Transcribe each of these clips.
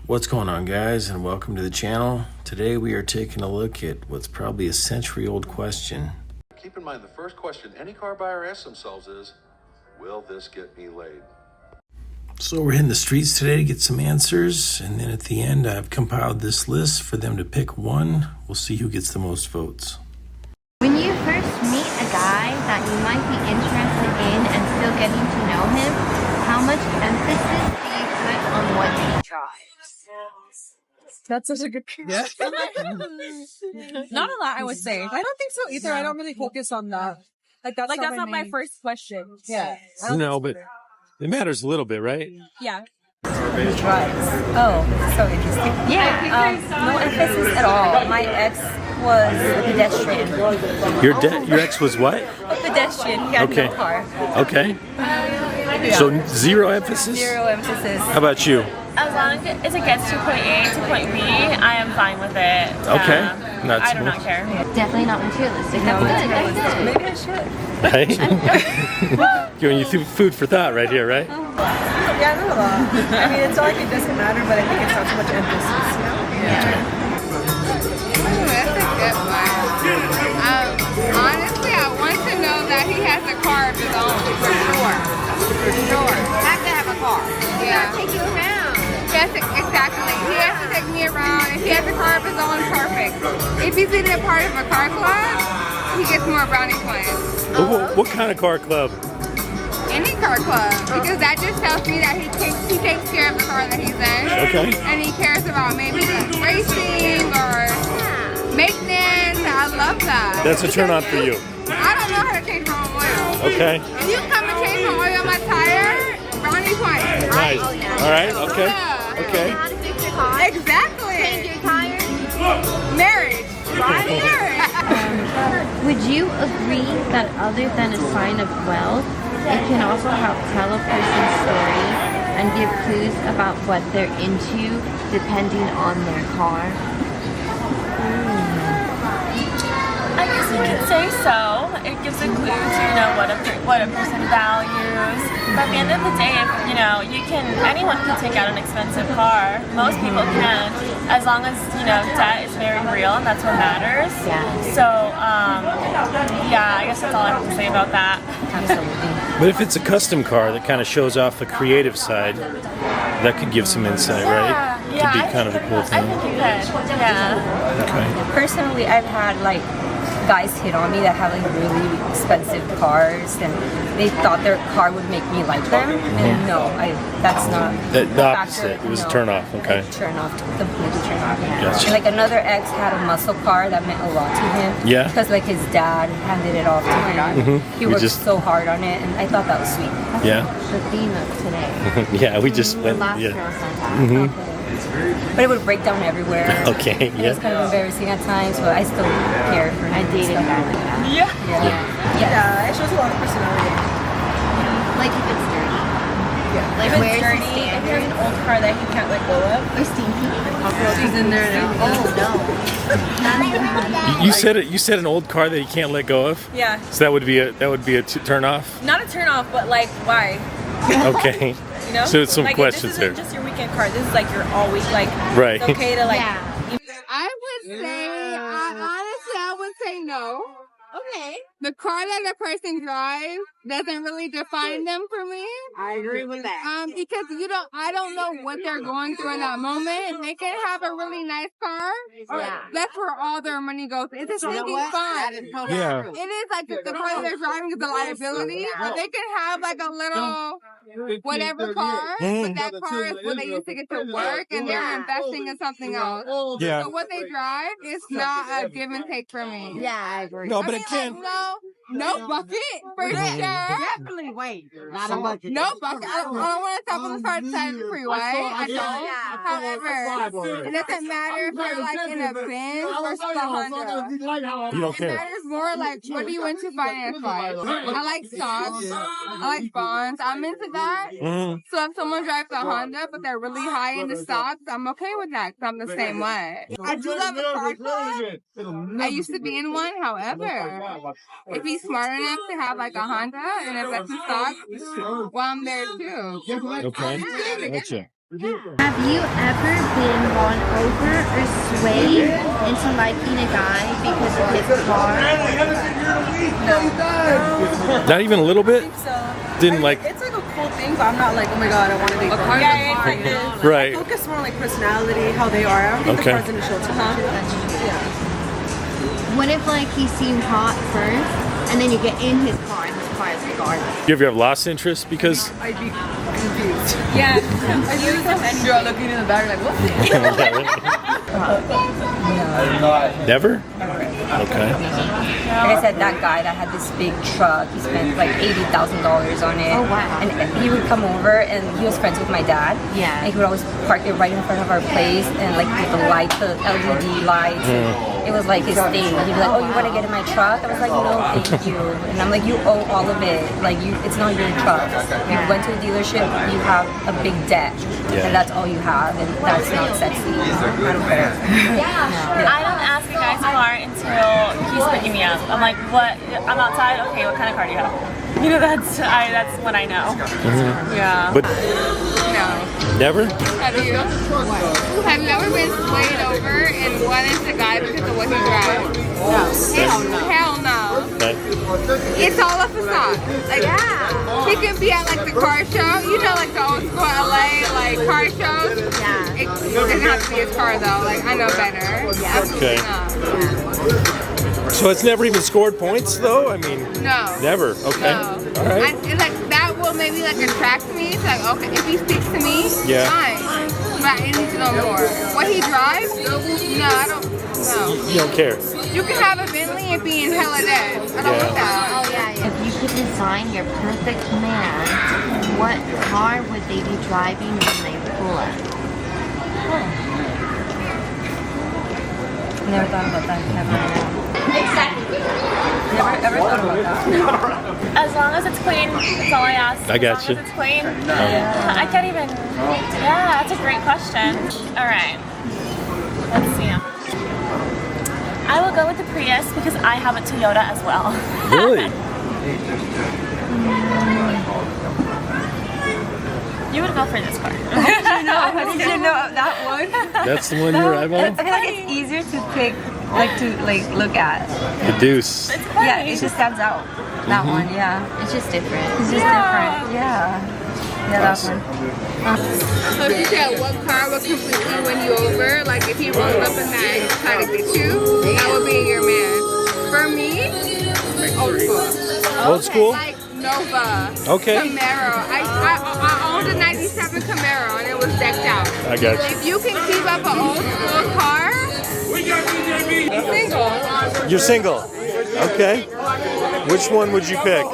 What's going on, guys, and welcome to the channel. Today we are taking a look at what's probably a century-old question. Keep in mind, the first question any car buyer asks themselves is, will this get me laid? So we're hitting the streets today to get some answers, and then at the end I've compiled this list for them to pick one. We'll see who gets the most votes. When you first meet a guy that you might be interested in and still getting to know him, how much emphasis do you put on what he tries? That's such a good question. Not a lot, I would say. I don't think so either. I don't really focus on that. That's not my first question. Yeah. No, but it matters a little bit, right? Yeah. Oh, so interesting. Yeah, no emphasis at all. My ex was a pedestrian. Your ex was what? A pedestrian. He had no car. Okay. Yeah. So zero emphasis? Zero emphasis. How about you? As long as it gets to point A to point B, I am fine with it. Okay. I do not care. Definitely not materialistic. That's good. That's good. Maybe I should. Right? Giving you food for thought right here, right? Yeah, not a lot. I mean, it's not like it doesn't matter, but I think it's not too much emphasis, you know? That's a good one. Honestly, I want to know that he has a car of his own, for sure. For sure. Have to have a car. Yeah. Take you around. Yes, exactly. He has to take me around. If he has a car of his own, perfect. If he's even a part of a car club, he gets more brownie points. What kind of car club? Any car club, because that just tells me that he takes care of the car that he's in. Okay. And he cares about maybe racing or maintenance. I love that. That's a turn on for you. I don't know how to change my own oil. Okay. If you come and change my oil on my tire, brownie points. Nice. All right. Okay. Yeah. Okay. How to fix your car. Exactly. Change your tires. Marriage. Marriage. Would you agree that other than a sign of wealth, it can also help tell a person's story and give clues about what they're into depending on their car? I guess you could say so. It gives a clue to what a person values. But at the end of the day, if anyone can take out an expensive car. Most people can, as long as debt is very real and that's what matters. Yeah. So I guess that's all I have to say about that. Absolutely. But if it's a custom car that kind of shows off the creative side, that could give some insight, right? Yeah, Could be kind of a cool I thing. think you could. Yeah. Okay. Personally, I've had guys hit on me that have really expensive cars, and they thought their car would make me like them. And no, that's not The a opposite. factor. It was a No. turn off. Okay. Turn off, completely turn off. Gotcha. And another ex had a muscle car that meant a lot to him. Yeah. Because his dad handed it off to him. He We worked just- so hard on it, and I thought that was sweet. Yeah. The theme of today. Yeah. We just went. Last Yeah. girl sent out. But it would break down everywhere. Okay. It was Yeah. kind of embarrassing at times, but I still cared for him. I dated a guy like that. Yeah. Yeah, it shows a lot of personality. Like if it's dirty. Like If where's it's dirty, the if he has an old car that he can't let go of. Or stinky. She's in there now. Oh You said it. You said an old car that you can't let go of. Yeah. So that would be a turn off. Not a turn off, but why? Okay. You know? So it's some questions this there. isn't just your weekend car. This is your all week. Right. It's okay to Yeah. I would say, honestly, I would say no. Okay. The car that a person drives doesn't really define them for me. I agree with that. Because I don't know what they're going through in that moment. They can have a really nice car. Yeah. That's where all their money goes. It's a stinking fun. Yeah. It is the car they're driving is a liability, but they can have a little whatever car, but that car is what they use to get to work, and they're investing in something else. Yeah. So what they drive is not a give and take for me. Yeah, I agree. No, but it can. No bucket for sure. Definitely wait. Not a budget. No bucket. I don't want to stop on the car side of the freeway. I don't. However, it doesn't matter if you're in a Benz versus a Honda. You don't It care. matters more what are you into finance-wise? I like stocks. I like bonds. I'm into that. Mhm. So if someone drives a Honda but they're really high in the stocks, I'm okay with that because I'm the same way. I do love a car club. I used to be in one. However, if he's smart enough to have a Honda and invest in stocks, well, I'm there too. Okay. Gotcha. Have you ever been won over or swayed into liking a guy because of his car? Not even a little bit? So Didn't like. it's like a cool thing, but I'm not like, oh my god, I want to date a car. Right. I focus more on like personality, how they are. I don't think Okay. the car's initial too much. What if like he seemed hot first and then you get in his car and his car is garbage? You ever have lost interest because? I'd be confused. Yeah. I feel like you're looking in the back like, what? Never? Okay. Like I said, that guy that had this big truck, he spent like $80,000 on it. Oh, wow. And he would come over, and he was friends with my dad. Yeah. And he would always park it right in front of our place, and like with the lights, the LED lights. It was like his thing. He'd be like, "Oh, you want to get in my truck?" I was like, "No, thank you." And I'm like, "You owe all of it. Like, it's not your truck. You went to a dealership, you have a big debt, Yeah. and that's all you have, and that's not sexy. I don't care." I don't ask a guy's car until he's picking me up. I'm like, what? I'm outside. Okay, what kind of car do you have? You know, that's when I know. Yeah. But No. never? Have you? Have you ever been swayed over and wanted the guy because of what he drives? No. Hell no. Okay. It's all a facade. Like, he can be at like the car show. You know, like the old school LA like car shows. Yeah. It doesn't have to be his car though. Like, I know better. Okay. No. So it's never even scored points though? I mean, No. never. Okay. No. All right. It's like that will maybe like attract me. It's like, okay, if he speaks to me, Yeah. fine. But I need to know more. What he drives? No, I don't. No. You don't care. You can have a Bentley and be in hella debt. I don't want that. Oh yeah. If you could design your perfect man, what car would they be driving when they pull up? Never thought about that. Never thought about that. As long as it's clean, that's all I ask. I got as you. long as it's clean. I can't even. Yeah, that's a great question. All right. Let's see. I will go with the Prius because I have a Toyota as well. Really? You would go for this car. How did you know that one? That's the one you were I eyeballing? feel like it's easier to pick, like look at. The Deuce. Yeah, it just stands out. That one, yeah. It's just different. It's just different. Yeah. Yeah, that one. So if you said what car would completely win you over, like if he rolled up in that and tried to get you, that would be your man. For me, old school. Old school? Like Nova. Okay. Camaro. I owned a 97 Camaro and it was decked out. I got you. If you can keep up an old school car, single. You're single. Okay. Which one would you pick?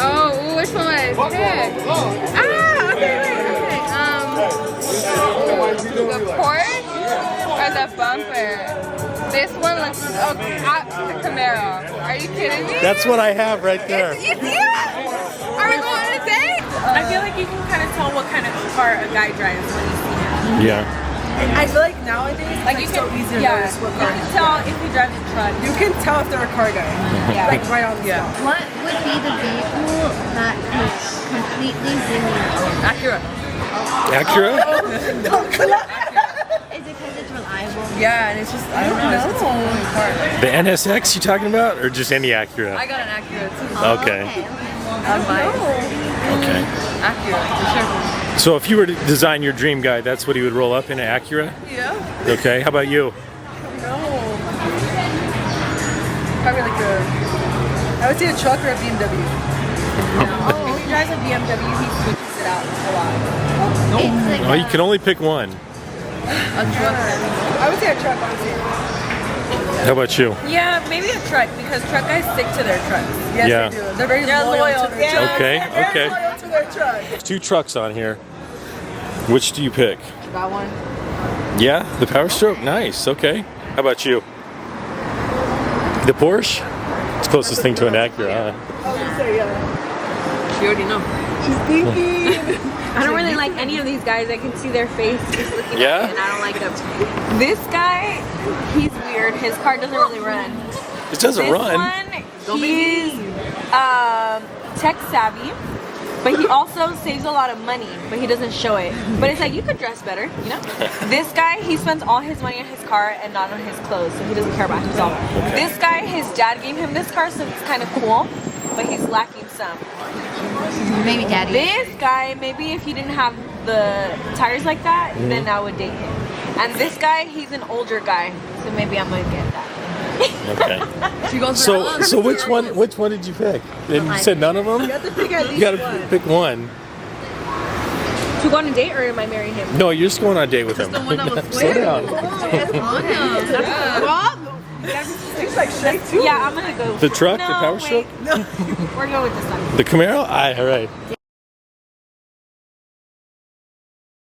Oh, which one would I pick? The Porsche or the bumper? This one looks, the Camaro. Are you kidding me? That's what I have right there. You see it? Are we going on a date? I feel like you can kind of tell what kind of car a guy drives when you see him. Yeah. I feel like nowadays, like you can, easy to notice what car. You can tell if he drives a truck. You can tell if they're a car guy. Like right on the spot. What would be the vehicle that could completely bring you over? Acura. Acura? Is it because it's reliable? Yeah, and it's just, I don't know. It's a cool car. The NSX you talking about, or just any Acura? I got an Acura too. Okay. On mine. Okay. Acura, for sure. So if you were to design your dream guy, that's what he would roll up in, an Acura? Yeah. Okay. How about you? No. Probably like I would say a truck or a BMW. If he drives a BMW, he switches it out a lot. It's like Oh, you can only pick one. A truck. I would say a truck, honestly. How about you? Yeah, maybe a truck because truck guys stick to their trucks. Yes, Yeah. they do. They're very loyal to their truck. Okay, They're okay. very loyal to their truck. There's 2 trucks on here. Which do you pick? That one. Yeah, the Power Stroke. Nice. Okay. How about you? The Porsche? It's the closest thing to an Acura, huh? I would say yeah. You already know. She's thinking. I don't really like any of these guys. I can see their face just looking Yeah? at me, and I don't like them. This guy, he's weird. His car doesn't really run. It doesn't This run. one, he's tech savvy. but he also saves a lot of money, but he doesn't show it. But it's like, you could dress better, you know? This guy, he spends all his money on his car and not on his clothes, so he doesn't care about himself. This guy, his dad gave him this car, so it's kind of cool, but he's lacking some. Maybe daddy. This guy, maybe if he didn't have the tires like that, then I would date him. And this guy, he's an older guy, so maybe I'm gonna get that. Okay. So which one did you pick? And you said none of them? You have to pick at least You gotta pick one. To go on a date, or am I marrying him? No, you're just going on a date with him. the one that was Slow down. Yeah, I'm gonna go. The truck, No, the power wait. stroke? We're going with this one. The Camaro? All right.